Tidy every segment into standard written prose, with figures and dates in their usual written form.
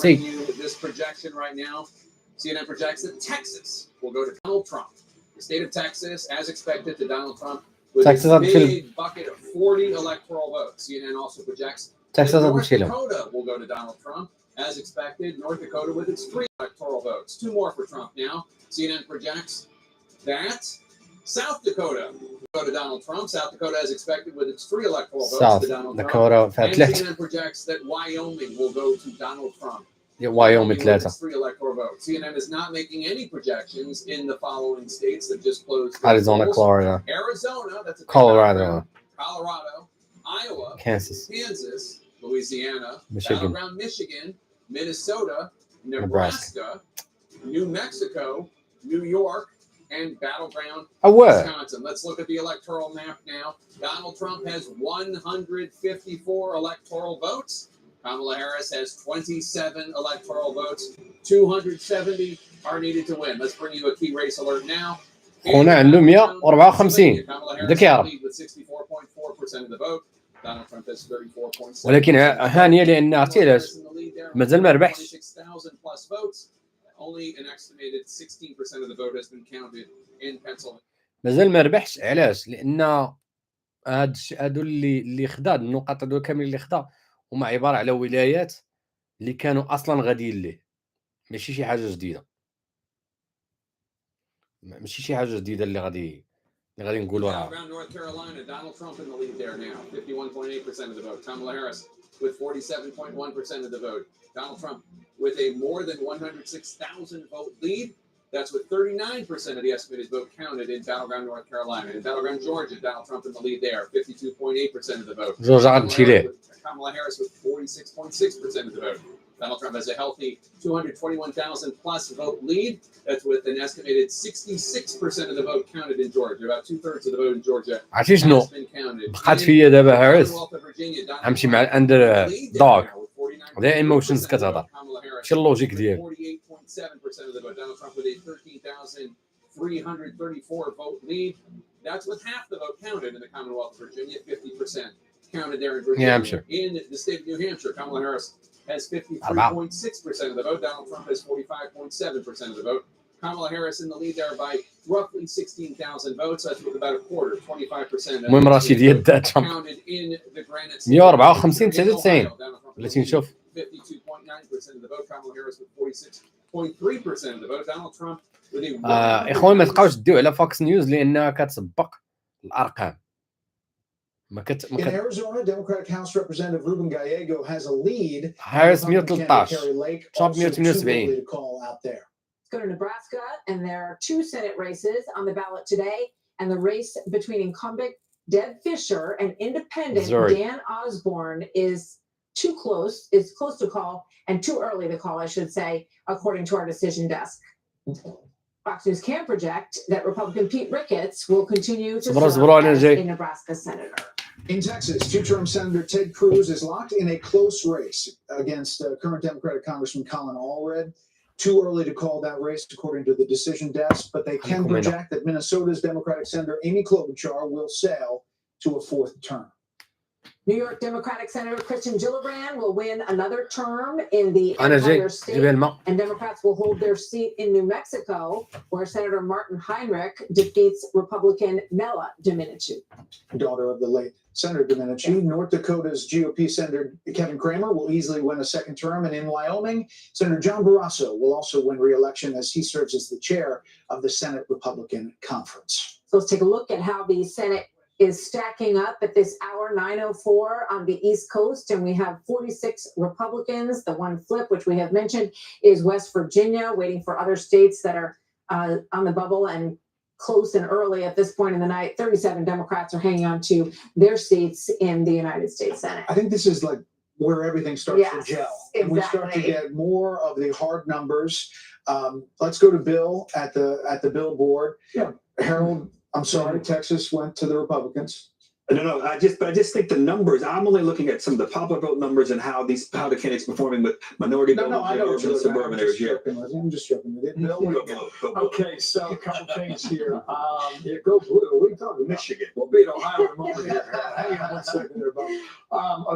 bring you this projection right now. CNN projects that Texas will go to Donald Trump. The state of Texas, as expected, to Donald Trump with a big bucket of 40 electoral votes. CNN also projects that North Dakota will go to Donald Trump. As expected, North Dakota with its 3 electoral votes. 2 more for Trump now. CNN projects that South Dakota will go to Donald Trump. South Dakota, as expected, with its 3 electoral votes to Donald Trump. And CNN projects that Wyoming will go to Donald Trump. Wyoming with its 3 electoral votes. CNN is not making any projections in the following states that just closed. Arizona, Florida, Arizona, that's a Colorado, Iowa, Kansas, Louisiana, Michigan, battleground Michigan, Minnesota, Nebraska, New Mexico, New York, and battleground Wisconsin. Let's look at the electoral map now. Donald Trump has 154 electoral votes. Kamala Harris has 27 electoral votes. 270 are needed to win. Let's bring you a key race alert now. هنا عنده 154 ذاك يعرف. ولكن هانيه لان عرفتي علاش مازال ما ربحش. مازال ما ربحش علاش؟ لان هادو اللي خدا النقاط هادو كاملين اللي خدا هما عباره على ولايات اللي كانوا اصلا غاديين ليه، ماشي شي حاجه جديده، ماشي شي حاجه جديده اللي غادي نقولوا راه. North Carolina, Donald Trump in the lead there now, 51.8% of the vote. Kamala Harris with 47.1% of the vote. Donald Trump with a more than 106,000 vote lead. That's with 39% of the estimated vote counted in battleground North Carolina. In battleground Georgia, Donald Trump in the lead there, 52.8% of the vote. Kamala Harris with 46.6% of the vote. Donald Trump has a healthy 221,000 plus vote lead. That's with an estimated 66% of the vote counted in Georgia. About 2/3 of the vote in Georgia has been counted. بقات فيا دابا هارس غنمشي مع الاندر دوغ ذا ايموشنز كتهضر شي اللوجيك ديالك. 48.7% of the vote. Donald Trump with a 13,334 vote lead. That's with half the vote counted in the Commonwealth of Virginia, 50% counted there in Virginia. In the state of New Hampshire, Kamala Harris has 53.6% of the vote. Donald Trump has 45.7% of the vote. Kamala Harris in the lead there by roughly 16,000 votes. That's with about a quarter, 25% المهم راه شي ديال ترامب counted in the Granite State. 154 99 التي نشوف 52.9% of the vote. Kamala Harris with 46.3% of the vote. Donald Trump with a اخوان ما تبقاوش تديو على فوكس نيوز لانها كتسبق الارقام. In Arizona, Democratic House Representative Ruben Gallego has a lead. Harris 113 Trump 178. Let's go to Nebraska, and there are 2 Senate races on the ballot today, and the race between incumbent Deb Fischer and independent Dan Osborne is close to call, and too early to call, I should say, according to our decision desk. Fox News can project that Republican Pete Ricketts will continue to serve as a Nebraska senator. In Texas, 2-term Senator Ted Cruz is locked in a close race against current Democratic Congressman Colin Allred. Too early to call that race, according to the decision desk, but they can project that Minnesota's Democratic Senator Amy Klobuchar will sail to a 4th term. New York Democratic Senator Kristen Gillibrand will win another term in the Empire State, and Democrats will hold their seat in New Mexico, where Senator Martin Heinrich defeats Republican Nella Domenici. Daughter of the late Senator Domenici, North Dakota's GOP Senator Kevin Cramer will easily win a 2nd term, and in Wyoming, Senator John Barrasso will also win re-election as he serves as the chair of the Senate Republican Conference. So let's take a look at how the Senate is stacking up at this hour, 9:04 on the East Coast, and we have 46 Republicans. The one flip, which we have mentioned, is West Virginia, waiting for other states that are on the bubble and close and early at this point in the night. 37 Democrats are hanging on to their seats in the United States Senate. I think this is like where everything starts to gel. Exactly. And we start to get more of the hard numbers. Let's go to Bill at the billboard. Yeah. Harold, I'm sorry, Texas went to the Republicans. No. I just think the numbers. I'm only looking at some of the popular vote numbers and how the candidates performing with minority vote I know urban and suburban areas. I'm just joking with it. Bill, Okay, so a couple things here. Go blue. What are you talking about? Michigan. We'll beat Ohio tomorrow. Hang on one second there, Bob.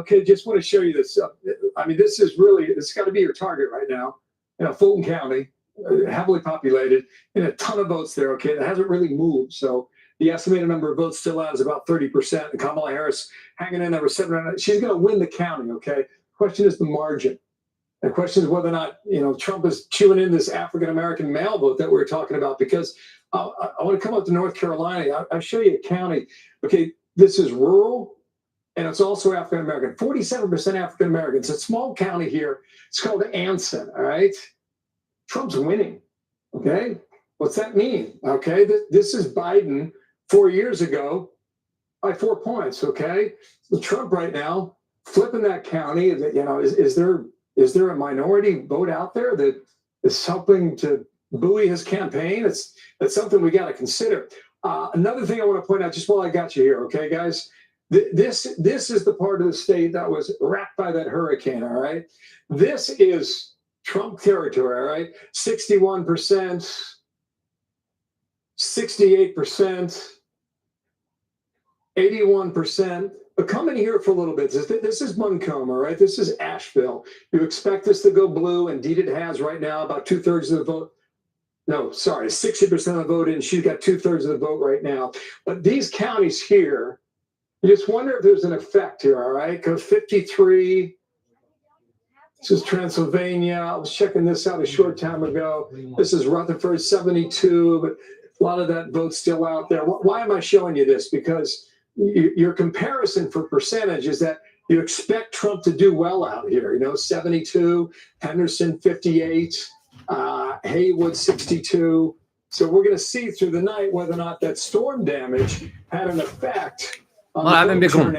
Okay, just want to show you this. I mean, this is really, it's got to be your target right now. You know, Fulton County, heavily populated, and a ton of votes there. Okay, that hasn't really moved. So the estimated number of votes still out is about 30%. And Kamala Harris hanging in there with 700. She's going to win the county. Okay, question is the margin. The question is whether or not, you know, Trump is chewing in this African American male vote that we're talking about. Because I want to come up to North Carolina. I'll show you a county. Okay, this is rural. And it's also African American, 47% African Americans. It's a small county here. It's called Anson. All right. Trump's winning. Okay. What's that mean? Okay. This is Biden 4 years ago by 4 points. Okay. So Trump right now flipping that county. You know, is there a minority vote out there that is helping to buoy his campaign? That's something we got to consider. Another thing I want to point out just while I got you here. Okay, guys. This is the part of the state that was racked by that hurricane, all right? This is Trump territory, all right? 61%, 68%, 81%. But come in here for a little bit. This is Montgomery, all right? This is Asheville. You expect this to go blue. Indeed, it has right now, about 2/3 of the vote. No, sorry, 60% of the vote in. She's got 2/3 of the vote right now. But these counties here, you just wonder if there's an effect here, all right? Because 53, this is Transylvania. I was checking this out a short time ago. This is Rutherford, 72, but a lot of that vote's still out there. Why am I showing you this? Because your comparison for percentage is that you expect Trump to do well out here. You know, 72, Henderson, 58, Haywood, 62. So we're going to see through the night whether or not that storm damage had an effect مرحبا بكم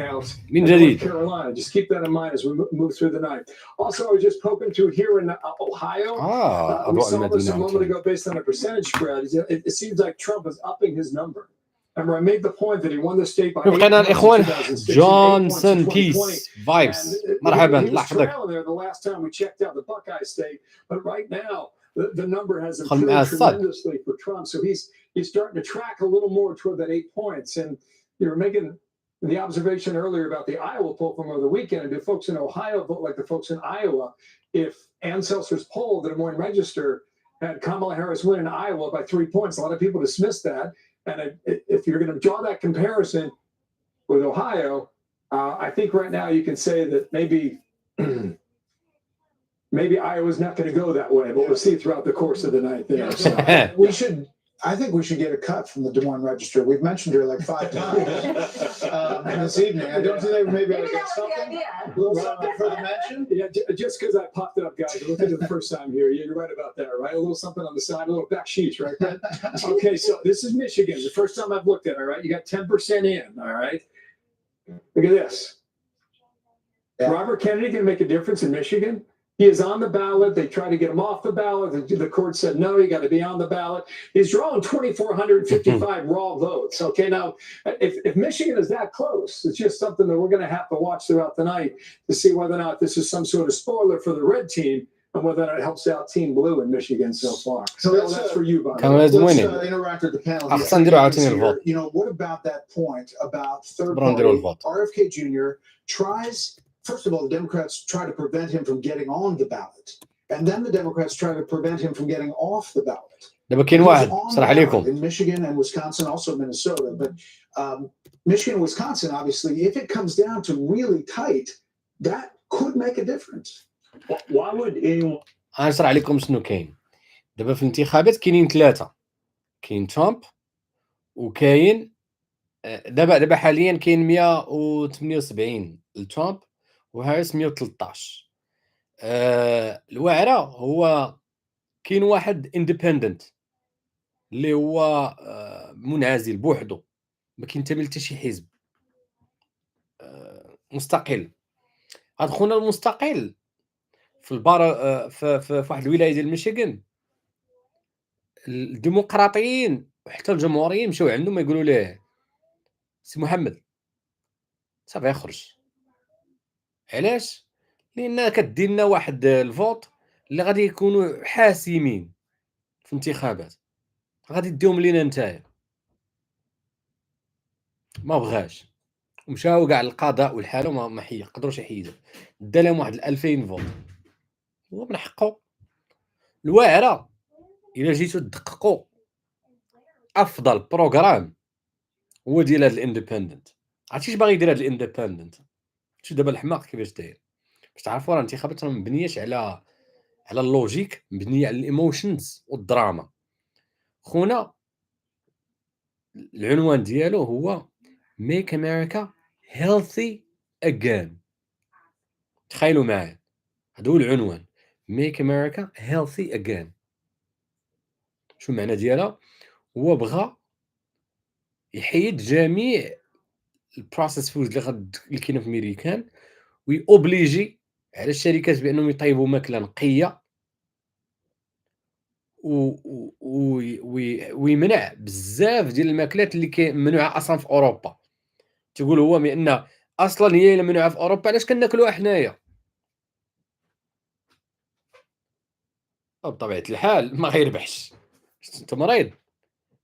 من جديد. Carolina. Just keep that in mind as we move through the night. Also, I was just poking through here in Ohio. We saw this a moment ago based on a percentage spread. It seems like Trump is upping his number. Remember, I made the point that he won the state by 8 قناة points in الإخوان 2016, 8 points in جونسون 2020. بيس فايبس مرحبا He was لحظتك trailing there the last time we checked out the Buckeye State, but right now the number has خل improved معاه الصد. tremendously for Trump. So he's starting to track a little more toward that 8 points. And you're making the observation earlier about the Iowa poll from over the weekend. And do folks in Ohio vote like the folks in Iowa? If Ann Seltzer's poll, the Des Moines Register, had Kamala Harris win in Iowa by 3 points, a lot of people dismissed that. And if you're going to draw that comparison with Ohio, I think right now you can say that maybe Iowa's not going to go that way, but we'll see throughout the course of the night there. So. I think we should get a cut from the Des Moines Register. We've mentioned her like 5 times this evening. I don't think maybe I get something. A little something for the mention. Yeah, just because I popped it up, guys. Look at it the first time here. You're right about that, right? A little something on the side, a little back sheets, right? Okay, so this is Michigan. The first time I've looked at it, all right? You got 10% in, all right? Look at this. Yeah. Robert Kennedy can make a difference in Michigan. He is on the ballot. They tried to get him off the ballot. The court said, no, you got to be on the ballot. He's drawing 2,455 raw votes. Okay, now, if Michigan is that close, it's just something that we're going to have to watch throughout the night to see whether or not this is some sort of spoiler for the red team and whether or not it helps out Team Blue in Michigan so far. So that's for you, Bob. Let's interact with the panel. You know, what about that point about third party RFK Jr. tries... First of all, the Democrats try to prevent him from getting on the ballot. And then the Democrats try to prevent him from getting off the ballot. دابا كاين واحد صراحة عليكم. In Michigan and Wisconsin, also Minnesota. But Michigan and Wisconsin, obviously, if it comes down to really tight, that could make a difference. Why would anyone... غنشرح عليكم شنو كاين. دابا في الانتخابات كاينين 3. كاين ترامب وكاين دابا حاليا كاين 178 لترامب وهاريس 113. الواعره هو كاين واحد اندبندنت اللي هو منعزل بوحده، ما كينتمي حتى شي حزب، مستقل. هاد خونا المستقل في البار في واحد الولايه ديال ميشيغان، الديمقراطيين وحتى الجمهوريين مشاو عنده ما يقولوا ليه سي محمد صافي يخرج. علاش؟ لان كدير لنا واحد الفوت اللي غادي يكونوا حاسمين في الانتخابات، غادي ديهم لينا نتايا. ما بغاش ومشاو كاع القضاء والحاله ما يقدروش يحيدوا، دا لهم واحد 2000 فوت، هو من حقه. الواعره الا جيتو تدققوا افضل بروغرام هو ديال هاد الاندبندنت. عرفتي اش باغي يدير هاد الاندبندنت؟ شوف دابا الحماق كيفاش داير، باش تعرفوا راه الانتخابات راه مبنياش على اللوجيك، مبنيه على الايموشنز والدراما. خونا العنوان ديالو هو Make America Healthy Again. تخيلوا معايا، هذا هو العنوان Make America Healthy Again. شو المعنى ديالها؟ هو بغى يحيد جميع البروسيس فود اللي كاينه في امريكان، ويوبليجي على الشركات بانهم يطيبوا ماكله نقيه، ويمنع بزاف ديال الماكلات اللي ممنوعه اصلا في اوروبا. تقول هو بان اصلا هي الا ممنوعه في اوروبا علاش كناكلوها حنايا؟ بطبيعه الحال ما غيربحش. انت مريض،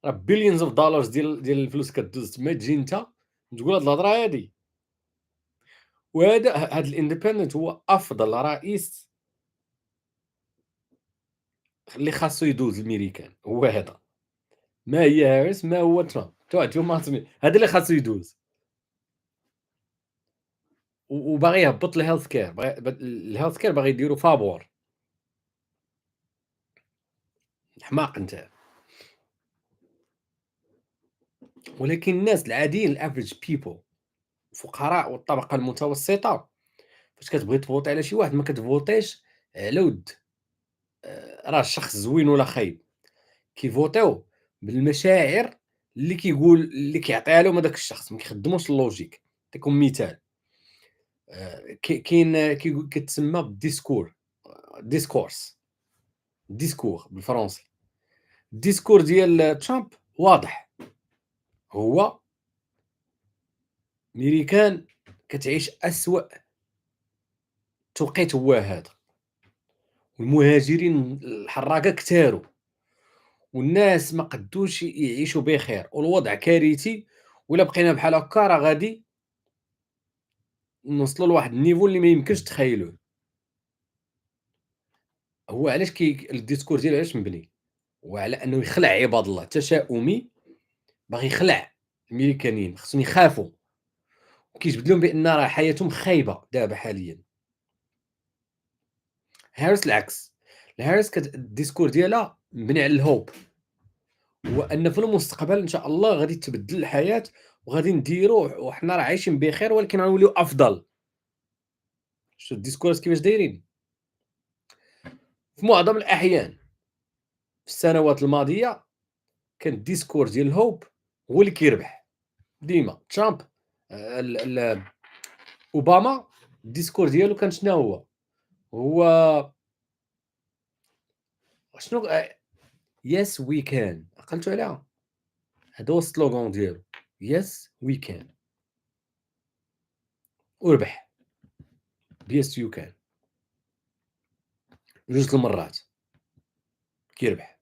راه بليونز اوف دولارز ديال الفلوس كدوز تما، تجي انت تقول هاد الهضره هادي. وهذا هاد الاندبندنت هو افضل رئيس اللي خاصو يدوز الميريكان، هو هذا. ما هي هاريس، ما هو ترامب، هذا اللي خاصو يدوز. وباغي يهبط الهيلث كير، الهيلث كير باغي يديروا فابور. حماق انت. ولكن الناس العاديين، الافريج بيبل، الفقراء والطبقه المتوسطه، فاش كتبغي تفوتي على شي واحد ما كتفوتيش على ود راه الشخص زوين ولا خايب، كيفوتيو بالمشاعر اللي كيقول اللي كيعطيها لهم هذاك الشخص، ما كيخدموش اللوجيك. نعطيكم مثال. كاين كتسمى بالديسكور، ديسكور بالفرنسي. الديسكور ديال ترامب واضح، هو ميريكان كتعيش أسوأ توقيت هو هذا، والمهاجرين الحراقه كتاروا، والناس ما قدوش يعيشوا بخير، والوضع كارثي. ولا بقينا بحال هكا راه غادي نوصلوا لواحد النيفو اللي ما يمكنش تخيلوه. هو علاش الديسكور ديالو علاش مبني؟ هو على انه يخلع عباد الله، تشاؤمي، باغي يخلع الميريكانيين، خصهم يخافوا، وكيجبد لهم بان راه حياتهم خايبه دابا حاليا. هاريس العكس، الهاريس الديسكور ديالها مبني على الهوب، هو ان في المستقبل ان شاء الله غادي تبدل الحياه، وغادي نديروا وحنا راه عايشين بخير، ولكن غنوليو افضل. شوف الديسكورس كيفاش دايرين. في معظم الاحيان في السنوات الماضيه كان الديسكور ديال الهوب هو اللي كيربح ديما. ترامب اوباما الديسكور ديالو كان شنو هو شنو يس وي كان، عقلتوا عليها؟ هذا هو السلوغان ديالو، يس وي كان، وربح بيس يو كان جوج المرات كيربح،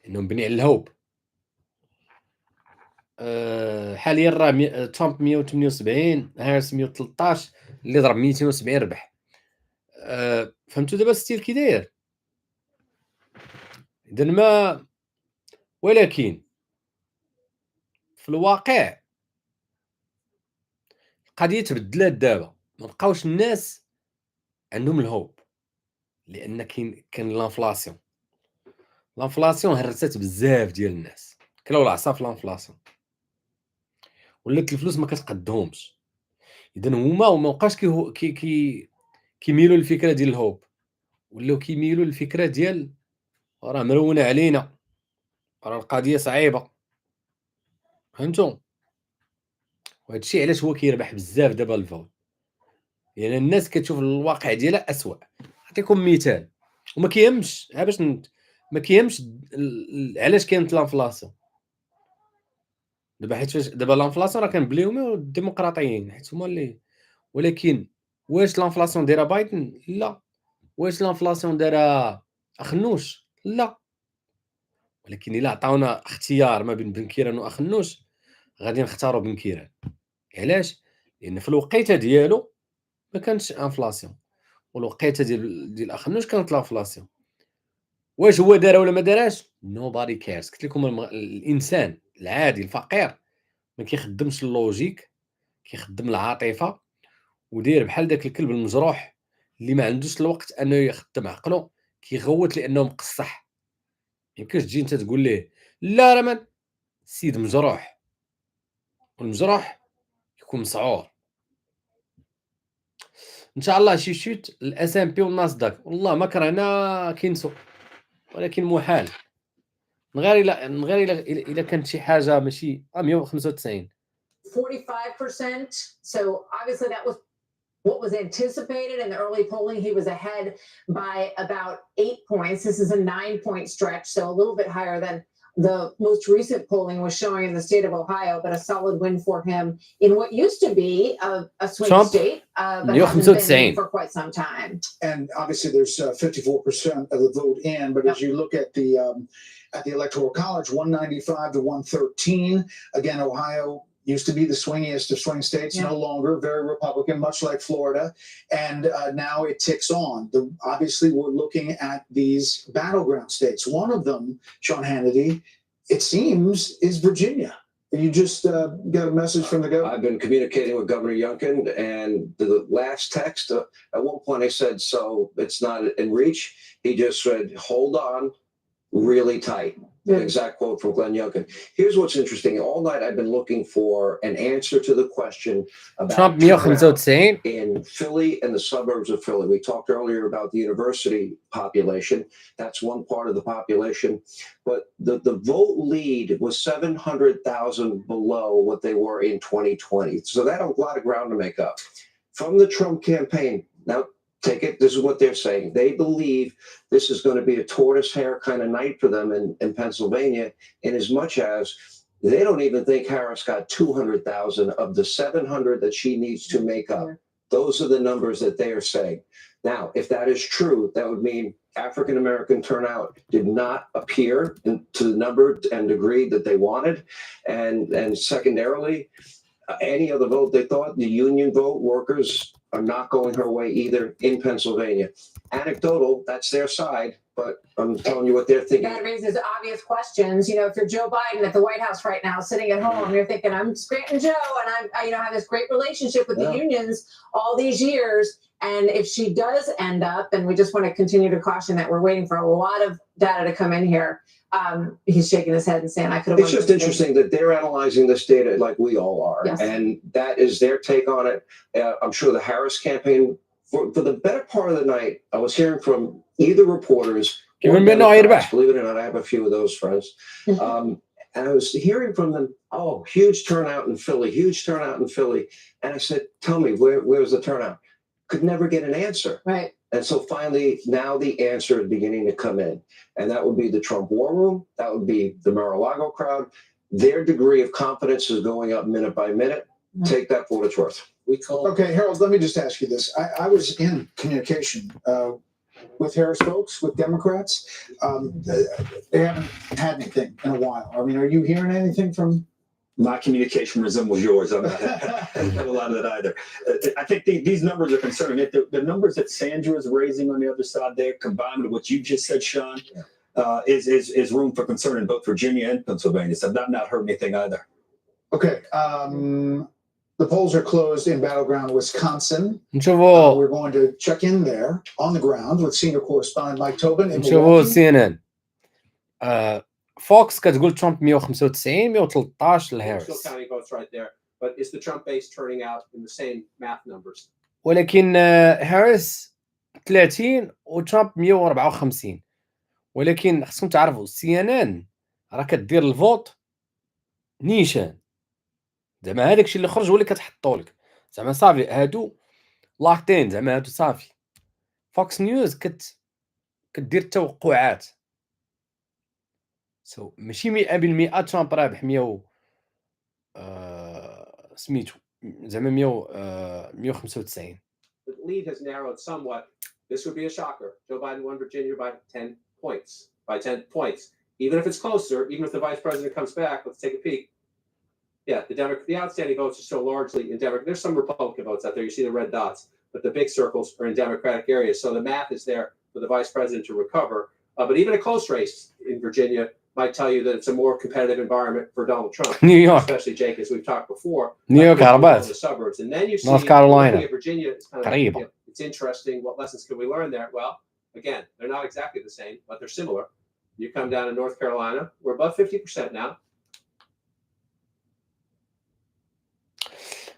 لانه مبني على الهوب. حاليا راه ترامب 178، هاريس 113، اللي ضرب 270 ربح. فهمتوا دابا الستيل كي داير؟ اذا ما، ولكن في الواقع القضيه تبدلات دابا، ما بقاوش الناس عندهم الهوب، لان كان لانفلاسيون هرست بزاف ديال الناس، كلاو العصا في لانفلاسيون، ولات الفلوس ما كتقدهمش. اذا هما ما بقاش كيميلوا للفكره ديال الهوب، ولاو كيميلوا للفكره ديال راه مرونه علينا، راه القضيه صعيبه. فهمتوا؟ وهذا الشيء علاش هو كيربح بزاف دابا الفوت، يعني الناس كتشوف الواقع ديالها اسوء. نعطيكم مثال، وما كيهمش باش ما كيهمش علاش كاينت لانفلاسيون دابا، حيت فاش دابا لانفلاسيون راه كنبليو الديمقراطيين حيت هما اللي، ولكن واش لانفلاسيون دايره بايدن؟ لا. واش لانفلاسيون دايره اخنوش؟ لا. ولكن الا عطاونا اختيار ما بين بن كيران واخنوش غادي نختاروا بن كيران. علاش؟ لان في الوقيته ديالو ما كانتش انفلاسيون، والوقيته ديال الاخنوش كانت لانفلاسيون. واش هو دارها ولا ما دارهاش؟ نوبادي كيرز. قلت لكم الانسان العادي الفقير ما كيخدمش اللوجيك، كيخدم العاطفه، وداير بحال داك الكلب المجروح اللي ما عندوش الوقت انه يخدم عقله، كيغوت لانه مقصح. يمكنش تجي انت تقول ليه لا راه ما السيد مجروح، والمجروح يكون مسعور. ان شاء الله شي شوت الاس ام بي والناسداك، والله ما كرهنا كينسو، ولكن محال. غير الا كانت شي حاجه ماشي 195. 45%. So obviously that was what was anticipated in the early polling. He was ahead by about 8 points. This is a 9-point stretch, so a little bit higher than the most recent polling was showing in the state of Ohio, but a solid win for him in what used to be a swing Trump, state, but hasn't been for quite some time. And obviously, there's 54% of the vote in. But as you look at the Electoral College, 195 to 113. Again, Ohio used to be the swingiest of swing states, no longer, very Republican, much like Florida. And now it ticks on. Obviously, we're looking at these battleground states. One of them, Sean Hannity, it seems, is Virginia. You just got a message from the governor? I've been communicating with Governor Youngkin, and the last text, at one point I said, so it's not in reach. He just said, hold on, really tight. The exact quote from Glenn Youngkin. Here's what's interesting. All night I've been looking for an answer to the question about Trump 195 in Philly and the suburbs of Philly. We talked earlier about the university population. That's one part of the population. But the vote lead was 700,000 below what they were in 2020. So that's a lot of ground to make up. From the Trump campaign, now take it, this is what they're saying. They believe this is going to be a tortoise hair kind of night for them in Pennsylvania, in as much as they don't even think Harris got 200,000 of the 700 that she needs to make up. Those are the numbers that they are saying. Now, if that is true, that would mean African-American turnout did not appear to the number and degree that they wanted. And secondarily, any other vote they thought, the union vote, workers are not going her way either in Pennsylvania. Anecdotal, that's their side, but I'm telling you what they're thinking. That raises obvious questions. You know, if you're Joe Biden at the White House right now, sitting at home, you're thinking, I'm Scranton Joe, and I have this great relationship with the unions all these years. And if she does end up, and we just want to continue to caution that we're waiting for a lot of data to come in here. He's shaking his head and saying, I could have. It's just interesting that they're analyzing this data like we all are. Yes. And that is their take on it. I'm sure the Harris campaign, for the better part of the night, I was hearing from either reporters or Democrats. Believe it or not, I have a few of those friends. And I was hearing from them, oh, huge turnout in Philly, huge turnout in Philly. And I said, tell me, where's the turnout? Could never get an answer. Right. And so finally, now the answer is beginning to come in. And that would be the Trump war room. That would be the Mar-a-Lago crowd. Their degree of confidence is going up minute by minute. Take that for what it's worth. Okay, Harold, let me just ask you this. I was in communication with Harris folks, with Democrats. They haven't had anything in a while. I mean, are you hearing anything from? My communication resembles yours. I'm not have a lot of that either. I think these numbers are concerning. The numbers that Sandra is raising on the other side there, combined with what you just said, Sean, is room for concern in both Virginia and Pennsylvania. So I've not heard anything either. Okay. The polls are closed in battleground Wisconsin. We're going to check in there on the ground with senior correspondent Mike Tobin in Milwaukee. CNN. فوكس كتقول ترامب 195 113 لهاريس. Still counting votes right there, but is the Trump base turning out in the same math numbers? ولكن هاريس 30 وترامب 154. ولكن خصكم تعرفوا CNN راه كدير الفوت نيشان، زعما هذاك الشيء اللي خرج هو اللي كتحطوا لك، زعما صافي هادو لاقطين، زعما هادو صافي. فوكس نيوز كدير التوقعات. ماشي 100% ترامب رابح 100 سميتو زعما 195. The lead has narrowed somewhat. This would be a shocker. Joe Biden won Virginia by 10 points. By 10 points. Even if it's closer, even if the vice president comes back, let's take a peek. Yeah, the outstanding votes are still largely in Democratic. There's some Republican votes out there. You see the red dots, but the big circles are in Democratic areas. So the math is there for the vice president to recover. But even a close race in Virginia might tell you that it's a more competitive environment for Donald Trump. New York. Especially, Jake, as we've talked before. New York in the suburbs. And then you see North Carolina. Virginia is kind of, it's interesting. What lessons can we learn there? Well, again, they're not exactly the same, but they're similar. You come down to North Carolina, we're above 50% now.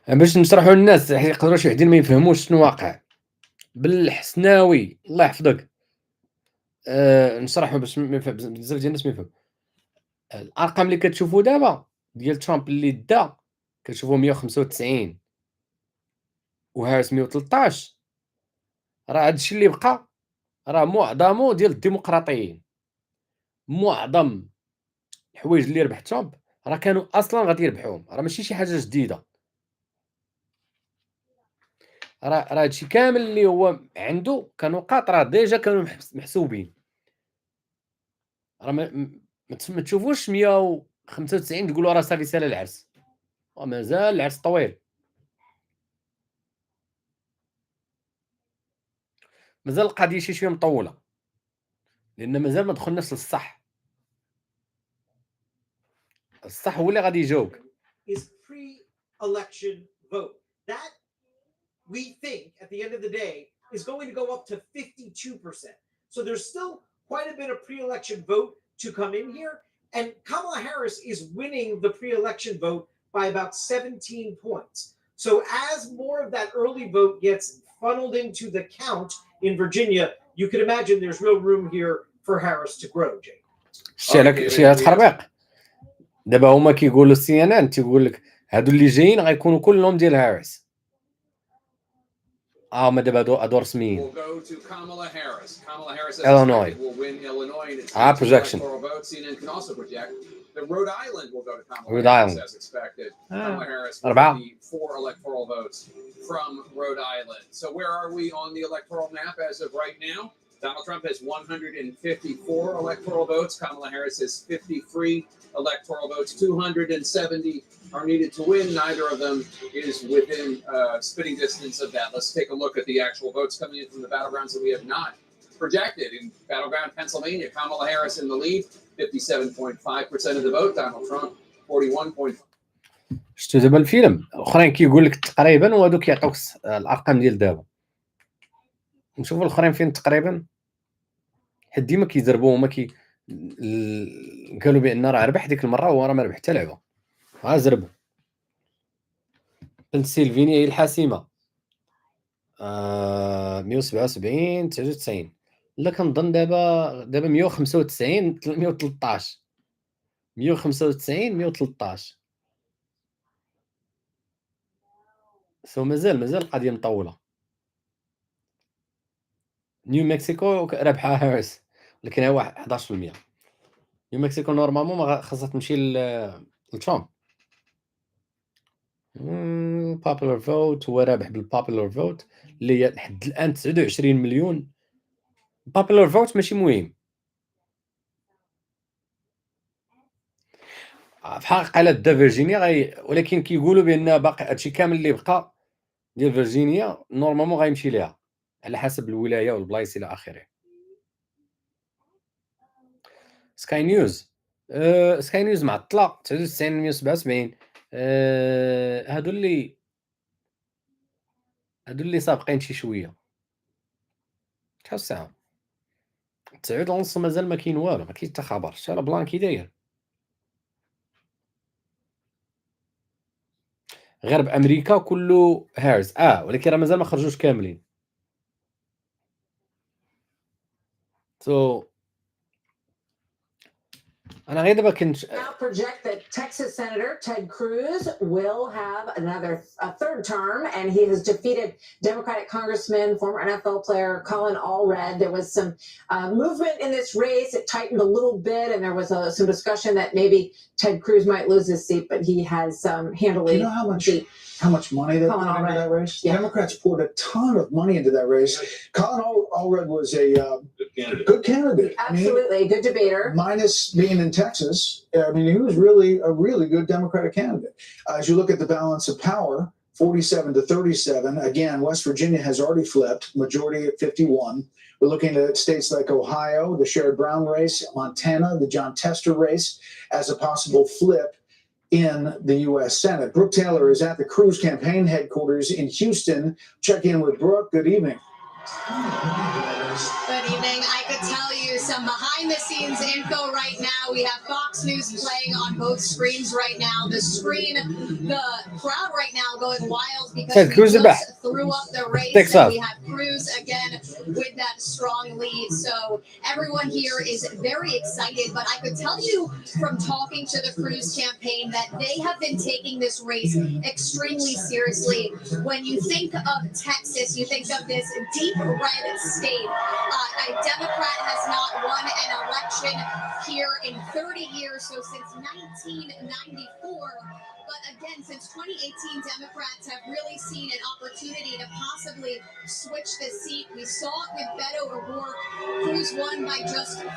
باش نشرحوا للناس يقدروا شي وحدين ما يفهموش شنو واقع بالحسناوي الله يحفظك. نشرحوا باش بزاف ديال الناس ما يفهم. الارقام اللي كتشوفوا دابا ديال ترامب اللي دا كتشوفوا 195 وهارس 113. راه هادشي اللي بقى راه معظمو ديال الديمقراطيين. معظم الحوايج اللي ربح ترامب راه كانوا اصلا غادي يربحوهم، راه ماشي شي حاجه جديده. راه هادشي كامل اللي هو عنده كانوا نقاط راه ديجا كانوا محسوبين. راه ما تشوفوش 195 تقولوا راه صافي سال العرس، مازال العرس طويل، مازال القضيه شي شويه مطوله، لان مازال ما دخلناش للصح. الصح هو اللي غادي يجاوبك. is pre-election vote that we think at the end of the day is going to go up to 52%. So there's still quite a bit of pre-election vote to come in here, and Kamala Harris is winning the pre-election vote by about 17 points. So as more of that early vote gets funneled into the count in Virginia, you can imagine there's real room here for Harris to grow, Jake. شي تخربيق. دابا هما كيقولوا سي ان ان تيقول لك هادو اللي جايين غيكونوا كلهم ديال هاريس. ما دابا هادو رسميين. Illinois. will win Illinois in its projection. electoral vote. CNN can also project that Rhode Island will go to Kamala Rhode Harris Island. as expected. Kamala Harris will About. get the 4 electoral votes from Rhode Island. So where are we on the electoral map as of right now? Donald Trump has 154 electoral votes. Kamala Harris has 53 electoral votes. 270 are needed to win. Neither of them is within spitting distance of that. Let's take a look at the actual votes coming in from the battlegrounds that we have not projected. In battleground Pennsylvania, Kamala Harris in the lead, 57.5% of the vote. Donald Trump, 41. شفتوا دابا الفيلم الاخرين كيقول لك تقريبا وهادو كيعطيوك الارقام ديال دابا. نشوفوا الاخرين فين تقريبا، حيت ديما كيزربوا هما قالوا بان راه ربح ديك المره وهو راه ما ربح حتى لعبه. زربوا. بنسلفانيا هي الحاسمه 177 99. لا كنظن دابا 195 113 195 113. سو مازال القضيه مطوله. نيو مكسيكو رابحه هاريس ولكن هو 11%. نيو مكسيكو نورمالمون ما خاصها تمشي لترامب. popular vote هو رابح بالpopular vote اللي هي لحد الان 29 مليون. popular vote ماشي مهم في حقيقة لا دا فيرجينيا ولكن كيقولوا بان باقي هادشي كامل اللي بقى ديال فيرجينيا نورمالمون غيمشي ليها على حسب الولايه والبلايص الى اخره. سكاي نيوز معطله 99 177. هادو اللي سابقين شي شويه. شحال الساعه؟ 9:30 مازال ما كاين والو، ما كاين حتى خبر. شحال بلان كي داير غير بامريكا كله هارز ولكن راه مازال ما خرجوش كاملين. أنا غير دابا كنت now project that Texas Senator Ted Cruz will have a third term, and he has defeated Democratic Congressman, former NFL player Colin Allred. There was some movement in this race. It tightened a little bit, and there was some discussion that maybe Ted Cruz might lose his seat, but he has handily beat how much money they Colin poured into Allred. that race? Yeah. Democrats poured a ton of money into that race. Colin Allred was a good candidate. Absolutely. Good debater. Minus being in Texas, I mean, he was really a really good Democratic candidate. As you look at the balance of power, 47 to 37, again, West Virginia has already flipped, majority at 51. We're looking at states like Ohio, the Sherrod Brown race, Montana, the John Tester race, as a possible flip in the U.S. Senate. Brooke Taylor is at the Cruz campaign headquarters in Houston. Check in with Brooke. Good evening. Good evening. I could tell you some behind-the-scenes info right now. We have Fox News playing on both screens right now. The crowd right now going wild because we just threw up the race and we have Cruz again with that strong lead. So everyone here is very excited. But I could tell you from talking to the Cruz campaign that they have been taking this race extremely seriously. When you think of Texas, you think of this deep red state. A Democrat has not won an election here in 30 years, so since 1994. But again, since 2018, Democrats have really seen an opportunity to possibly switch the seat. We saw it with Beto O'Rourke. Cruz won by just 3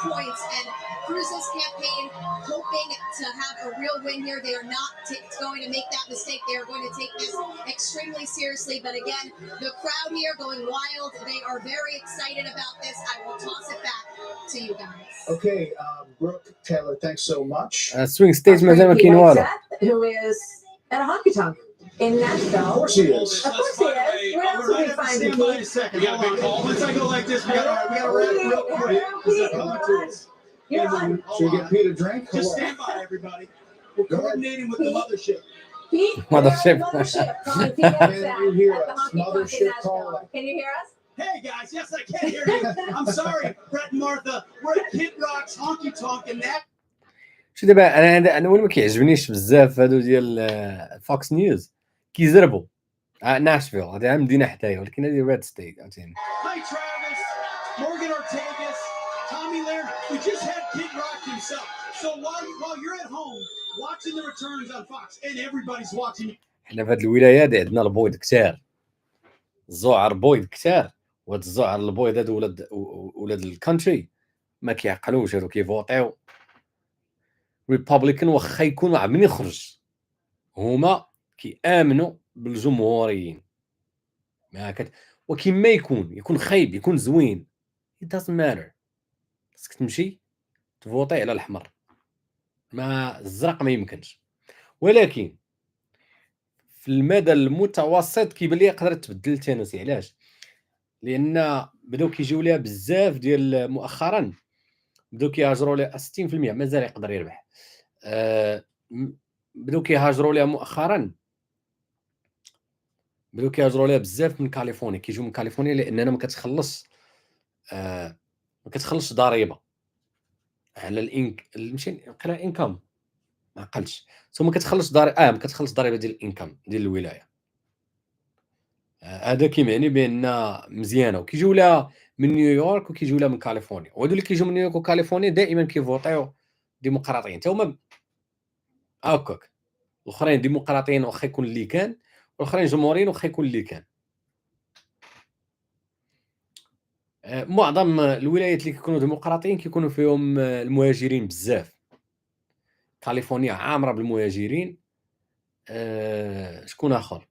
points, and Cruz's campaign hoping to have a real win here. They are not going to make that mistake. They are going to take this extremely seriously. But again, the crowd here going wild. They are very excited about this. I will toss it back to you guys. Okay, Brooke Taylor, thanks so much. Swing states مازال ما كاين والو. Who is at a honky tonk in Nashville. Of course he is. Of course he is. Where else would we find him? Stand by a second. We got a big call. Once I go like this, we got to wrap it real quick. You're on. Should we get Pete a drink? Just stand by, everybody. We're coordinating with the mothership. Pete, Mothership. Mothership. Calling Pete at Can you hear the us? honky tonk in Mothership Nashville. caller. Can you hear us? Hey guys, yes I can hear you. I'm sorry, Brett and Martha. We're at Kid Rock's honky tonk and that. شو دابا انا وين ما كيعجبنيش بزاف هادو ديال فوكس نيوز كيزربوا ناشفيل هذه مدينه حدايا ولكن هذه ريد ستيت عاوتاني. Hi Travis, Morgan Ortegas, Tommy Laird. We just had Kid Rock himself. So while you're at home watching the returns on Fox and everybody's watching. حنا في هذه الولايه هذه عندنا البويض كثار الزعر بويض كثار وهاد الزعر البويض هادو ولاد الكونتري ما كيعقلوش هادو كيفوطيو ريبابليكان واخا يكونوا عاملين يخرج هما كيامنوا بالجمهوريين وكما يكون خايب يكون زوين it doesn't matter خاصك تمشي تفوطي على الاحمر ما الزرق ما يمكنش ولكن في المدى المتوسط كيبان لي يقدر تبدل التناسي. علاش؟ لان بداو كيجيو ليها بزاف ديال مؤخرا بداو كيهاجروا ليها 60% مازال يقدر يربح. بداو كيهاجروا ليها مؤخرا بداو كيهاجروا ليها بزاف من كاليفورنيا كيجيو من كاليفورنيا لاننا ما كتخلصش ضريبه على ماشي قرا الانكم ما عقلتش ثم كتخلص ضريبه ما كتخلص ضريبه ديال الانكم ديال الولايه. هذا كيمعني بان مزيانه وكيجيو لها من نيويورك وكيجيو لها من كاليفورنيا وهادو اللي كيجيو من نيويورك وكاليفورنيا دائما كيفوطيو ديمقراطيين حتى هما هكاك الاخرين ديمقراطيين واخا يكون اللي كان والاخرين جمهوريين واخا يكون اللي كان. معظم الولايات اللي كيكونوا ديمقراطيين كيكونوا فيهم المهاجرين بزاف. كاليفورنيا عامره بالمهاجرين. شكون اخر؟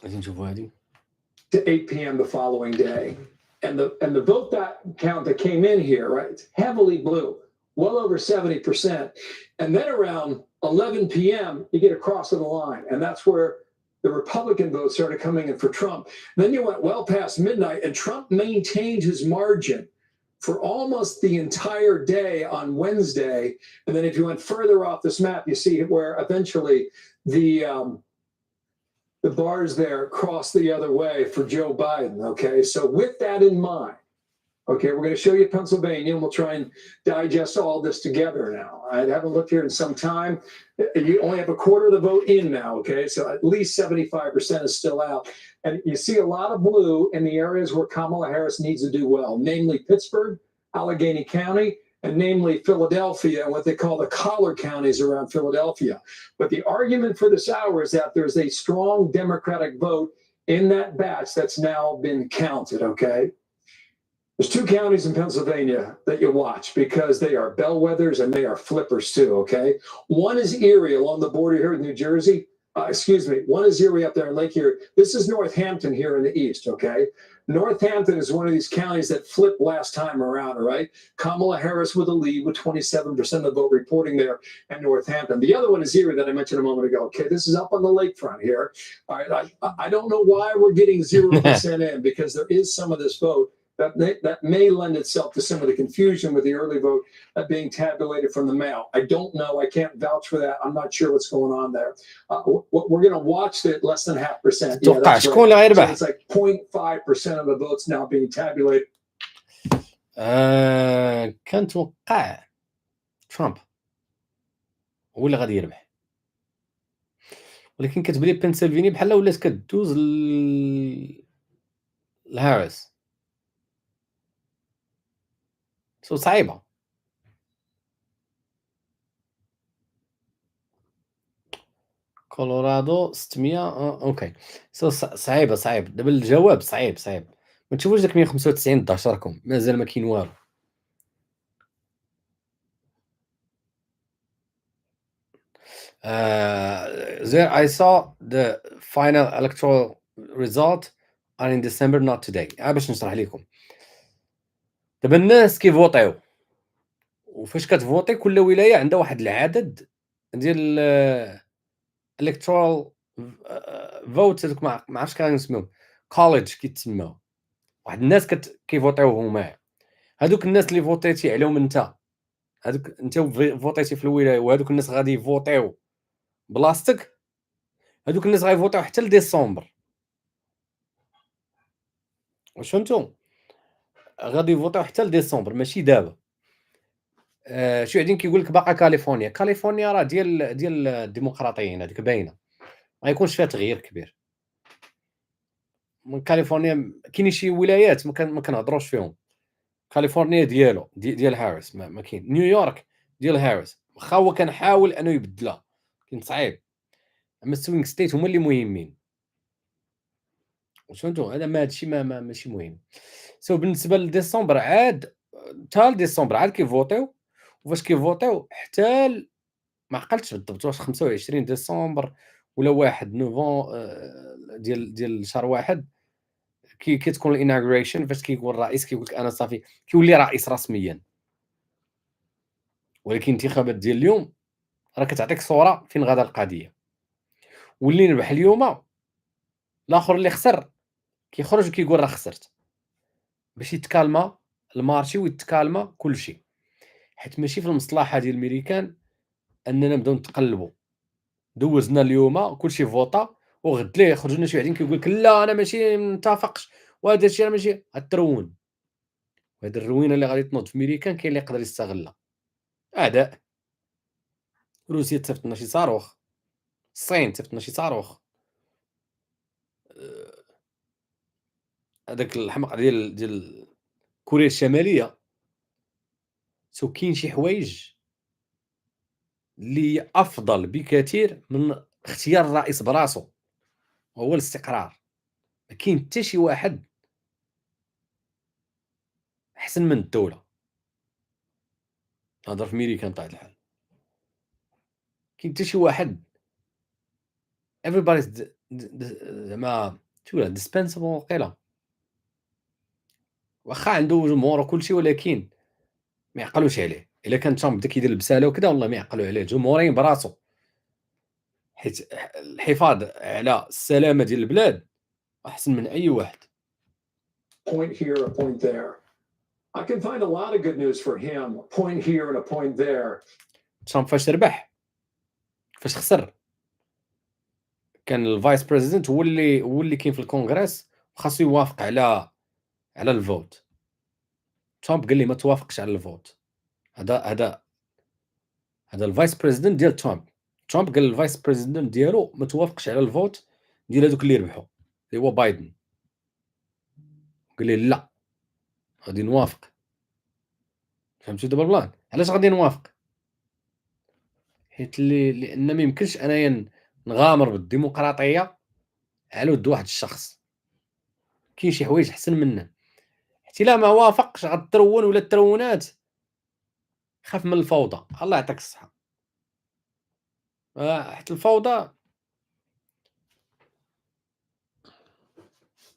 غادي نشوفوا هذه. To 8 p.m. the following day, and the vote count that came in here, right, it's heavily blue, well over 70%, and then around 11 p.m. you get across the line, and that's where the Republican vote started coming in for Trump. Then you went well past midnight, and Trump maintained his margin for almost the entire day on Wednesday. And then if you went further off this map, you see where eventually the bars there cross the other way for Joe Biden. Okay, so with that in mind, Okay, we're going to show you Pennsylvania, and we'll try and digest all this together now. I haven't looked here in some time. You only have a quarter of the vote in now, okay? So at least 75% is still out. And you see a lot of blue in the areas where Kamala Harris needs to do well, namely Pittsburgh, Allegheny County, and namely Philadelphia, and what they call the collar counties around Philadelphia. But the argument for this hour is that there's a strong Democratic vote in that batch that's now been counted, okay? There's 2 counties in Pennsylvania that you watch because they are bellwethers and they are flippers too, okay? One is Erie along the border here with New Jersey. One is Erie up there in Lake Erie. This is Northampton here in the east, okay? Northampton is one of these counties that flipped last time around, all right? Kamala Harris with a lead with 27% of the vote reporting there in Northampton. The other one is Erie that I mentioned a moment ago. Okay, this is up on the lakefront here. All right, I don't know why we're getting 0% in because there is some of this vote that may lend itself to some of the confusion with the early vote being tabulated from the mail. I don't know. I can't vouch for that. I'm not sure what's going on there. We're going to watch it less than 0.5%. Yeah, that's right. So it's like 0.5% of the votes now being tabulated. كنتوقع ترامب هو اللي غادي يربح، ولكن كتبان لي بنسلفانيا بحال ولات كدوز لهاريس، سو صعيبه. كولورادو 600 اوكي، سو صعيبه دابا الجواب صعيب. ما تشوفوش داك 195 داشركم، مازال ما كاين والو. There I saw the final electoral result are in December not today. باش نشرح لكم دابا الناس كيفوطيو، وفاش كتفوطي كل ولايه عندها واحد العدد ديال electoral votes، هذوك ما عرفتش كيفاش نسميهم، college كيتسموا. واحد الناس كيفوطيو هما، هذوك الناس اللي فوتيتي عليهم انت فوتيتي في الولايه، وهذوك الناس غادي يفوطيو بلاصتك، هذوك الناس غيفوطيو حتى لديسمبر. واش فهمتوا؟ غادي يفوطيو حتى لديسمبر ماشي دابا. شو قاعدين كيقول لك باقا كاليفورنيا راه ديال الديمقراطيين، هذيك باينه ما يكونش فيها تغيير كبير. من كاليفورنيا كاينين شي ولايات ما كنهضروش فيهم. كاليفورنيا ديال هاريس ما كاين. نيويورك ديال هاريس، واخا هو كنحاول انه يبدلها، كاين صعيب. اما السوينغ ستيت هما اللي مهمين. واش فهمتوا؟ هذا ما هادشي ماشي مهم. سو بالنسبه لديسمبر عاد حتى لديسمبر عاد كيفوطيو، وفاش كيفوطيو حتى ما عقلتش بالضبط واش 25 ديسمبر ولا 1 نوفمبر ديال شهر واحد كتكون الاناغريشن، فاش كيقول الرئيس كيقول لك انا صافي كيولي رئيس رسميا. ولكن الانتخابات ديال اليوم راه كتعطيك صوره فين غادا القضيه. واللي نربح اليوم الاخر اللي خسر كيخرج وكيقول راه خسرت، باش يتكالما المارشي ويتكالما كلشي، حيت ماشي في المصلحه ديال الميريكان اننا نبداو نتقلبوا. دوزنا اليوم كلشي فوطا، وغد ليه يخرجوا لنا شي وحدين كيقول لك لا انا ماشي متفقش وهذا الشيء راه ماشي غترون. وهاد الروينه اللي غادي تنوض في ميريكان كاين اللي يقدر يستغلها. اعداء روسيا تصيفط لنا شي صاروخ، الصين تصيفط لنا شي صاروخ، هذاك الحمق ديال كوريا الشماليه. سو كاين شي حوايج اللي افضل بكثير من اختيار الرئيس براسو، وهو الاستقرار. ما كاين حتى شي واحد احسن من الدوله. نهضر في ميريكان طبيعة الحال، كاين حتى شي واحد everybody's زعما تقولها dispensable وقيله، واخا عنده جمهور وكلشي، ولكن ما يعقلوش عليه. الا كان ترامب بدا كيدير البساله وكذا والله ما يعقلوا عليه الجمهوريين براسو، حيت الحفاظ على السلامه ديال البلاد احسن من اي واحد. Point here, a point there. I can find a lot of good news for him. A point here and a point there. ترامب فاش ربح، فاش خسر، كان الفايس بريزيدنت هو اللي كاين في الكونغرس، وخاصو يوافق على الفوت. ترامب قال لي ما توافقش على الفوت. هذا الفايس بريزيدنت ديال ترامب قال للفايس بريزيدنت ديالو ما توافقش على الفوت ديال هذوك اللي ربحوا اللي هو بايدن. قال لي لا غادي نوافق. فهمتوا دابا البلان؟ علاش غادي نوافق؟ حيت لان ما يمكنش انايا نغامر بالديمقراطيه على ود واحد الشخص. كاين شي حوايج احسن منه. حتى الا ما وافقش غترون ولا الترونات. خاف من الفوضى. الله يعطيك الصحه. حيت الفوضى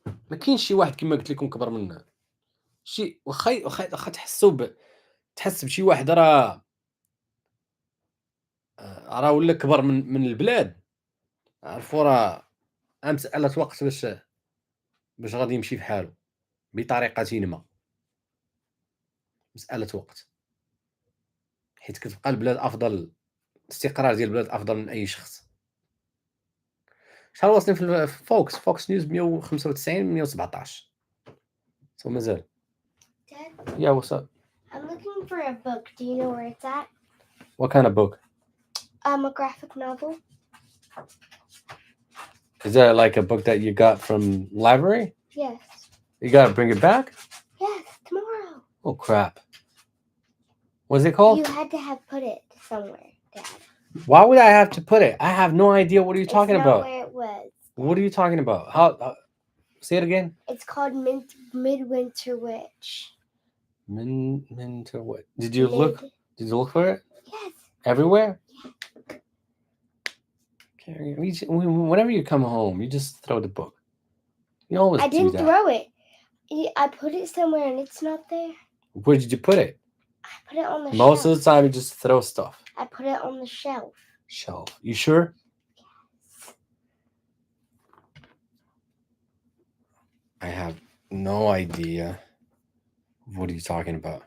ما كاينش شي واحد كما قلت لكم كبر منه. شي واخا تحس بشي واحد راه ولا كبر من البلاد. عرفوا راه مسألة وقت باش غادي يمشي بحاله بطريقة ما. مسألة وقت. حيت كتبقى البلاد افضل. الاستقرار ديال البلاد افضل من اي شخص. شحال واصلين في فوكس نيوز 195 117 سو مازال. Dad, Yeah, what's up? I'm looking for a book. Do you know where it's at? What kind of book? A graphic novel. Is that like a book that you got from library? Yes. You gotta bring it back? Yes, tomorrow. Oh crap. What's it called? You had to have put it somewhere, Dad. Why would I have to put it? I have no idea. What are you talking It's not about? where it was. What are you talking about? How say it again? It's called Midwinter Witch. Minter what? Did you look for it? Yes. Everywhere? Whenever you come home, you just throw the book. You always I do didn't that. throw it. I put it somewhere and it's not there. Where did you put it? I put it on the Most shelf. of the time, you just throw stuff. I put it on the shelf. Shelf. You sure? I have no idea. What are you talking about?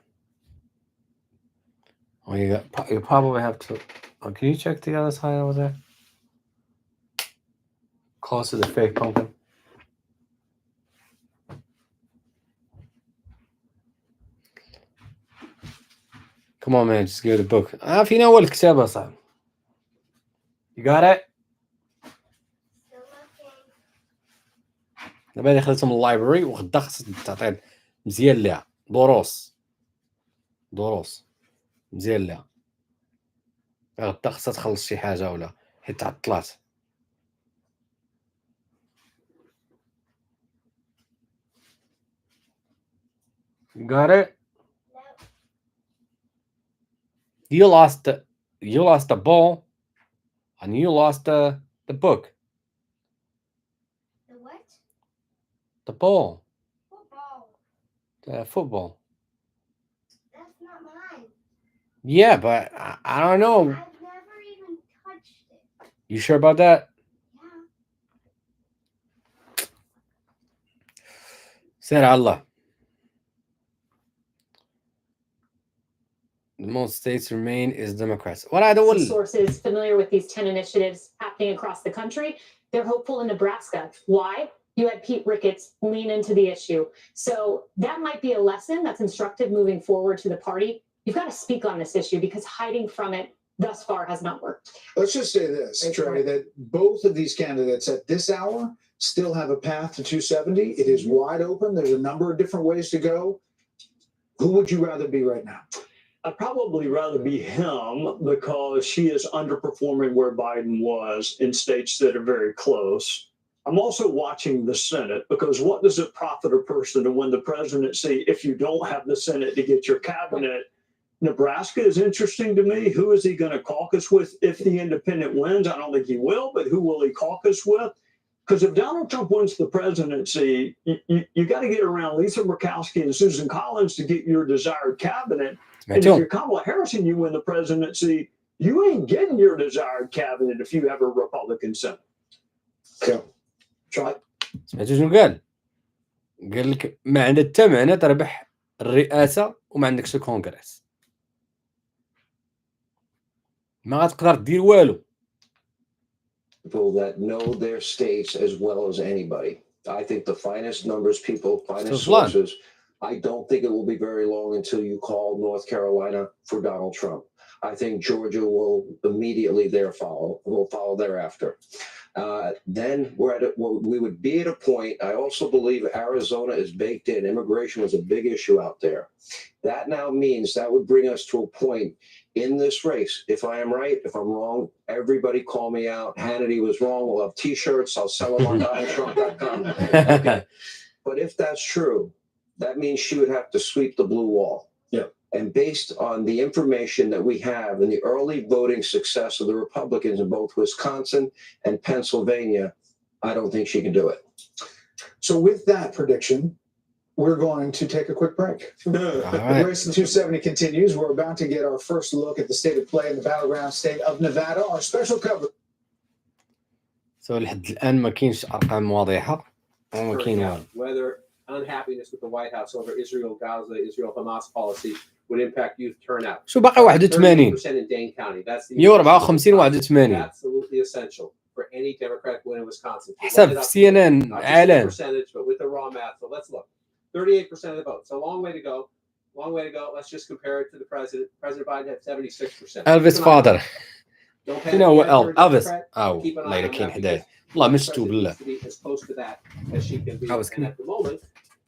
Oh, you probably have to. Oh, can you check the other side over there? Close to the fake pumpkin. Come on, man. Just give it a book. فينا أول الكتاب أصلا. You got it? دابا اللي خليتهم اللايبرري وغدا خصك تعطي مزيان ليها دروس مزيان ليها. غدا خصها تخلص شي حاجه ولا حيت تعطلات. You got it? You lost the ball and you lost the book. The what? The ball. Football. The football. That's not mine. Yeah, but I don't know. I've never even touched it. You sure about that? Yeah. سير على الله. The most states remain is Democrats. What I don't sources familiar with these 10 initiatives happening across the country, they're hopeful in Nebraska. Why? You had Pete Ricketts lean into the issue. So that might be a lesson that's instructive moving forward to the party. You've got to speak on this issue because hiding from it thus far has not worked. Let's just say this, Trey, that both of these candidates at this hour still have a path to 270. It is wide open. There's a number of different ways to go. Who would you rather be right now? I'd probably rather be him because she is underperforming where Biden was in states that are very close. I'm also watching the Senate because what does it profit a person to win the presidency if you don't have the Senate to get your cabinet? Nebraska is interesting to me. Who is he going to caucus with if the independent wins? I don't think he will, but who will he caucus with? Because if Donald Trump wins the presidency, you got to get around Lisa Murkowski and Susan Collins to get your desired cabinet. And if you're Kamala Harris and you win the presidency, you ain't getting your desired cabinet if you have a Republican Senate. Okay. Try. سمعتوا شنو قال؟ قال لك ما عندها حتى معنى تربح الرئاسة وما عندكش الكونغرس. ما غتقدر دير والو. People that know their states as well as anybody. I think the finest numbers people, finest sources I don't think it will be very long until you call North Carolina for Donald Trump. I think Georgia will immediately follow thereafter. Then we would be at a point. I also believe Arizona is baked in. Immigration was a big issue out there. That now means that would bring us to a point in this race. If I am right, if I'm wrong, everybody call me out. Hannity was wrong. We'll have T-shirts. I'll sell them on DonaldTrump.com. Okay. But if that's true, that means she would have to sweep the blue wall. Yeah. And based on the information that we have and the early voting success of the Republicans in both Wisconsin and Pennsylvania, I don't think she can do it. So with that prediction, we're going to take a quick break. right. Race to 270 continues. We're about to get our first look at the state of play in the battleground state of Nevada. Our special coverage. So لحد الآن ما كاينش أرقام واضحة وما كاين والو. Whether unhappiness with the White House over Israel-Gaza, Israel-Hamas policy would impact youth turnout. شو باقي 81 30% in Dane County. That's the 154 81 absolutely essential for any Democratic win in Wisconsin. حسب في CNN Not just the عالم. percentage, but with the raw math. So let's look. 38% of the vote. So a long way to go. Long way to go. Let's just compare it to the president. President Biden had 76%. Elvis father. Don't panic. فين هو You're a Elvis؟ Democrat. أو Keep an eye الله إلا on كاين that حدايا. because والله the ما شفتو president بالله. needs to be as close to that as she can be. عاوز And كنا. at the moment,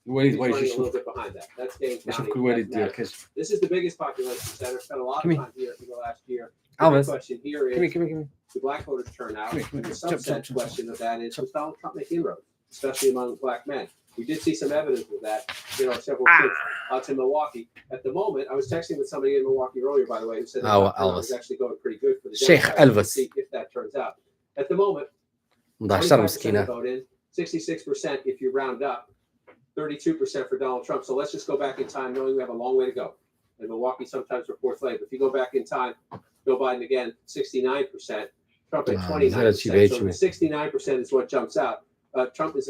الوالد he's وايد running a يشوف. little bit behind that. That's Dane نشوف County. كل والد That's ديال Madison. كاش. This is the biggest population center. Spent a lot Come of here. time here for the last year. The big Elvis. question here Come here, is come here, come here. the black voters turnout. Come here, come And the here. Jump, subset jump, question of that is, was Donald Trump making inroads, especially among black men? We did see some evidence of that in our several trips out to Milwaukee. At the moment, I was texting with somebody in Milwaukee earlier, by the way, who said that Oh, turnout Elvis. was actually going pretty good for the Sheikh Democrats. We'll Elvis. see if that turns out. At the moment, 11 25% مسكينة. vote in, 66% if you round up, 32% for Donald Trump. So let's just go back in time, knowing we have a long way to go. And Milwaukee sometimes reports late. But if you go back in time, Joe Biden again, 69%, Trump at 29%. So the 69% is what jumps out. Trump is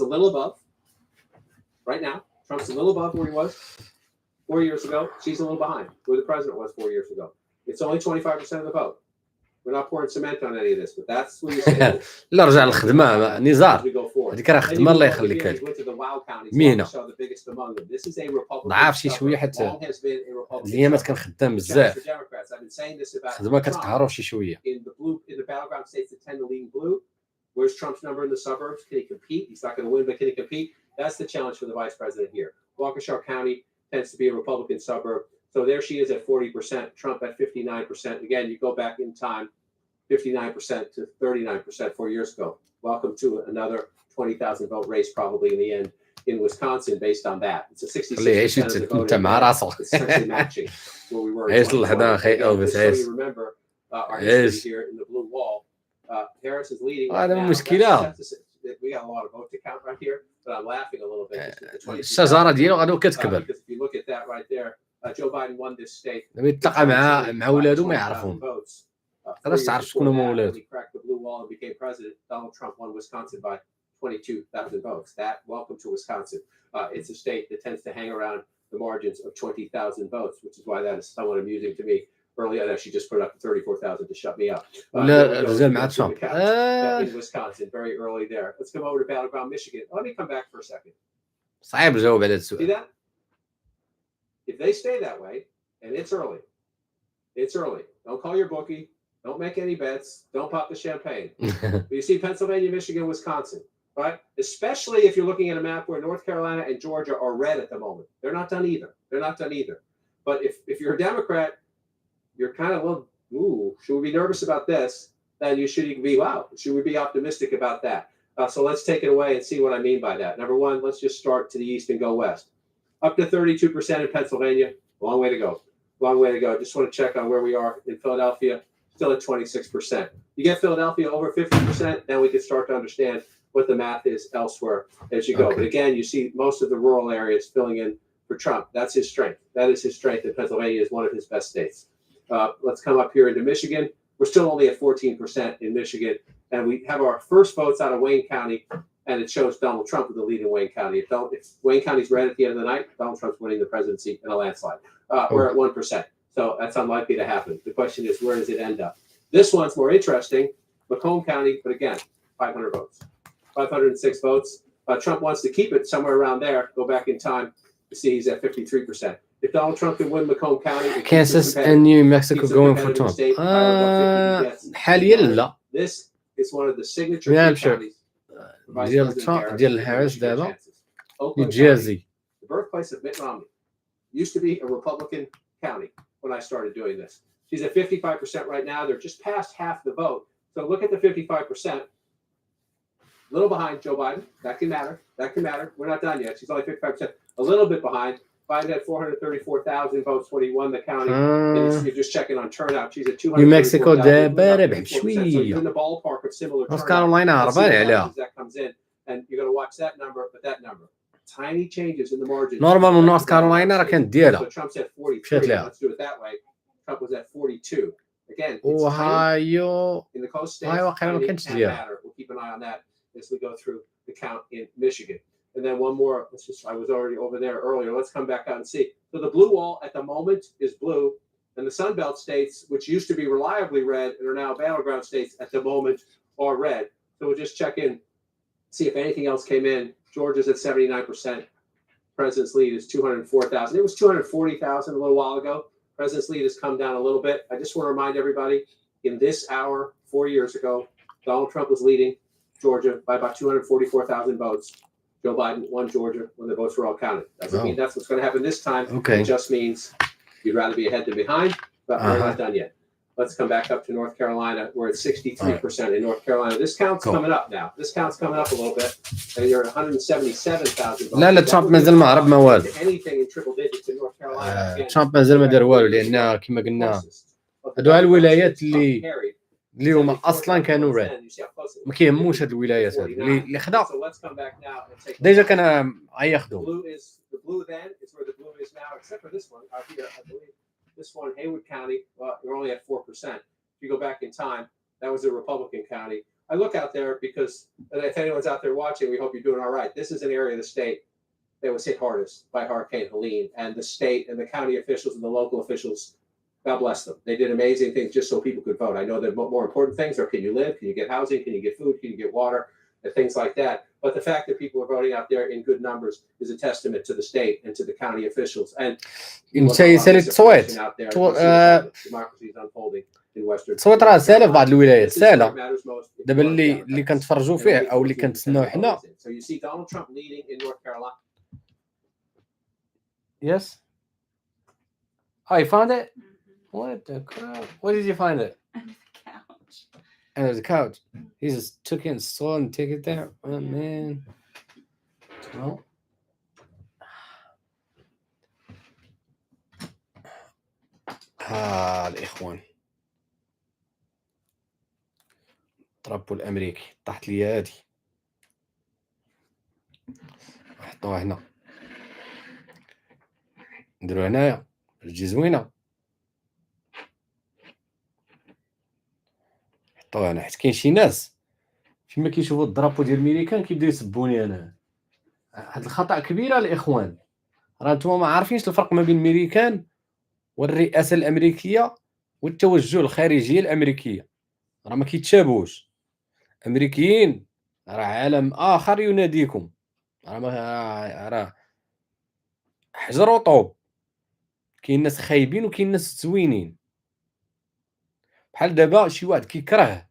a little above right now. Trump's a little above where he was 4 years ago. She's a little behind where the president was 4 years ago. It's only 25% of the vote. We're not pouring cement on any of this, but that's where you say. لا رجع للخدمة نزار. As we go forward. هذيك راه Then you خدمة الله go over يخليك here, لك. you went to the WOW counties, مينا. Waukesha, the biggest among them. This is a Republican ضعاف شي suburb. شوية حتى Long has been a Republican الأيامات suburb. كنخدم Challenge بزاف. for Democrats. I've been saying this about الخدمة Trump. كتقهروا شي شوية. In the battleground states that tend to lean blue. Where's Trump's number in the suburbs? Can he compete? He's not going to win, but can he compete? That's the challenge for the vice president here. Waukesha County tends to be a Republican suburb. So there she is at 40%, Trump at 59%. Again, you go back in time, 59% to 39% 4 years ago. Welcome to another 20,000 vote race probably in the end in Wisconsin based on that. It's a 66% of the vote. It's essentially matching where we were. عيش للحدا أخي ألفيس عيش. So you remember our history here in the blue wall. Harris is leading. هذا now. مشكلة. We got a lot of vote to count right here, but I'm laughing a little bit. الشجرة ديالو غادو كتكبر. Because if you look at that right there, Joe Biden won this state. لما يتلاقى مع ولادو ما يعرفهم. خلاص تعرف شكون هما ولادو. He cracked the blue wall and became president. Donald Trump won Wisconsin by 22,000 votes. That welcome to Wisconsin. It's a state that tends to hang around the margins of 20,000 votes, which is why that is somewhat amusing to me. Earlier, I actually just put up 34,000 to shut me up. In Wisconsin, very early there. Let's come over to battleground Michigan. Let me come back for a second. صعيب الجواب على See السؤال. that? If they stay that way, and it's early, Don't call your bookie. Don't make any bets. Don't pop the champagne. But you see Pennsylvania, Michigan, Wisconsin, right? Especially if you're looking at a map where North Carolina and Georgia are red at the moment. They're not done either. But if you're a Democrat, you're kind of, well, ooh, should we be nervous about this? Then you should be, wow, should we be optimistic about that? So let's take it away and see what I mean by that. Number one, let's just start to the east and go west. Up to 32% in Pennsylvania. Long way to go. Just want to check on where we are in Philadelphia. Still at 26%. You get Philadelphia over 50%, then we can start to understand what the math is elsewhere as you go. Okay. But again, you see most of the rural areas filling in for Trump. That's his strength. That is his strength, and Pennsylvania is one of his best states. Let's come up here into Michigan. We're still only at 14% in Michigan, and we have our first votes out of Wayne County, and it shows Donald Trump with the lead in Wayne County. If Wayne County's red at the end of the night, Donald Trump's winning the presidency in a landslide. We're at 1%, so that's unlikely to happen. The question is, where does it end up? This one's more interesting, Macomb County, but again, 506 votes. Trump wants to keep it somewhere around there. Go back in time. You see he's at 53%. If Donald Trump can win Macomb County, Kansas and New Mexico going for Trump. حاليا لا. This is one of the signature Yeah, I'm sure. counties. ديال ترامب ديال هاريس دابا New Jersey. The birthplace of Mitt Romney. Used to be a Republican county when I started doing this. She's at 55% right now. They're just past half the vote. So look at the 55%. A little behind Joe Biden. That can matter. That can matter. We're not done yet. She's only 55%. A little bit behind. Biden had 434,000 votes when he won the county. And you're just checking on turnout. She's at 200. New Mexico دابا ربح بشوية. So you're in the ballpark of similar North turnout. Carolina هربان عليها. That comes in, and you're going to watch that number, but that number. Tiny changes in the margin. نورمالمون نورث كارولاينا راه كانت ديالها. So Trump's at 43. مشات لها. Let's do it that way. Trump was at 42. Again, it's وهايو in the coast states. هاي واقيلا ما كانتش ديالها. We'll keep an eye on that as we go through the count in Michigan. And then one more. I was already over there earlier. Let's come back out and see. So the blue wall at the moment is blue, and the Sun Belt states, which used to be reliably red and are now battleground states at the moment, are red. So we'll just check in, see if anything else came in. Georgia's at 79%. President's lead is 204,000. It was 240,000 a little while ago. President's lead has come down a little bit. I just want to remind everybody, in this hour, 4 years ago, Donald Trump was leading Georgia by about 244,000 votes. Joe Biden won Georgia when the votes were all counted. Doesn't mean that's what's going to happen this time. Okay. It just means you'd rather be ahead than behind, but we're not done yet. Let's come back up to North Carolina. We're at 63% in North Carolina. This count's coming up now. This count's coming up a little bit. And you're at 177,000 votes. لا ترامب مازال ما عرف ما والو. Anything in triple digits in North Carolina. ترامب مازال ما دار والو لان كما قلنا هادو الولايات اللي هما اصلا كانوا راد ما كيهموش هاد الولايات هادو اللي خدا ديجا كان غياخدو. The blue then is where the blue is now, except for this one out here, I believe. This one, Haywood County, well, you're only at 4%. If you go back in time, that was a Republican county. I look out there because, and if anyone's out there watching, we hope you're doing all right. This is an area of the state that was hit hardest by Hurricane Helene, and the state and the county officials and the local officials, God bless them. They did amazing things just so people could vote. I know that more important things are, can you live? Can you get housing? Can you get food? Can you get water? And things like that. But the fact that people are voting out there in good numbers is a testament to the state and to the county officials. And democracy is unfolding in Western. التصويت راه ساهله في بعض الولايات ساهله دابا اللي كنتفرجوا فيه او اللي كنتسناو حنا. So you see Donald Trump leading in North Carolina. Yes. Oh, you found it? What the crap? Where did you find it? Under the couch. He just took it and saw and take it there. Oh man. Well. الإخوان. الطرابو الأمريكي طاحت لي هادي. نحطوها هنا. نديرو هنايا. تجي زوينة. طبعا حيت كاين شي ناس فيما كيشوفوا الدرابو ديال الميريكان كيبداو يسبوني انا. هاد الخطا كبير الاخوان. راه نتوما ما عارفينش الفرق ما بين الميريكان والرئاسه الامريكيه والتوجه الخارجيه الامريكيه. راه ما كيتشابهوش. امريكيين راه عالم اخر يناديكم. راه حجر وطوب. كاين ناس خايبين وكاين ناس زوينين. بحال دابا شي واحد كيكره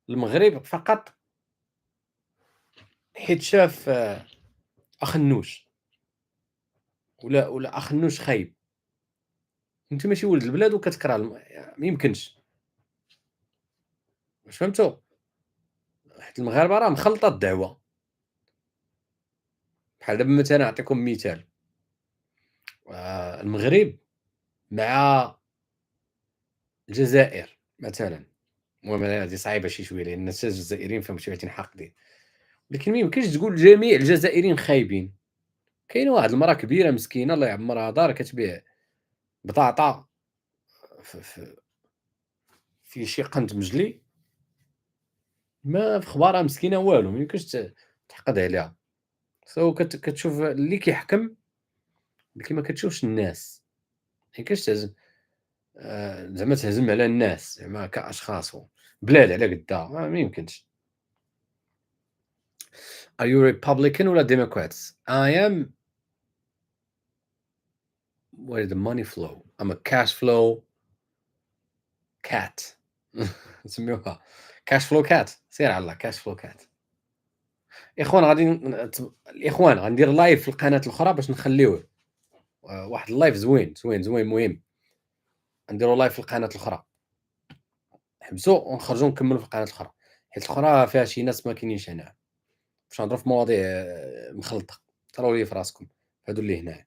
المغرب فقط حيت شاف اخنوش ولا اخنوش خايب. انت ماشي ولد البلاد وكتكره ما يمكنش. واش فهمتوا؟ حيت المغاربه راه مخلطه الدعوه. بحال دابا مثلا نعطيكم مثال. المغرب مع الجزائر مثلا. المهم هذه صعيبه شي شويه لان الناس الجزائريين فهم شويه حاقدين. لكن ما يمكنش تقول جميع الجزائريين خايبين. كاين واحد المراه كبيره مسكينه الله يعمرها دار كتبيع بطاطا في شي قنت مجلي ما في خبارها مسكينه والو ما يمكنش تحقد عليها. كتشوف اللي كيحكم لكن ما كتشوفش الناس. ما يمكنش زعما تهزم على الناس زعما كاشخاص بلاد على قدها ما يمكنش. Are you Republican ولا Democrats? I am where the money flow. I'm a cash flow cat. نسميوها cash flow cat. سير على cash flow cat. الاخوان غندير لايف في القناه الاخرى باش نخليوه واحد اللايف زوين مهم. نديرو لايف في القناه الاخرى، حبسوا ونخرجوا نكملوا في القناه الاخرى، حيت الاخرى فيها شي ناس ما كاينينش هنا باش نهضروا في مواضيع مخلطه. طلعوا لي في راسكم هادو اللي هنا.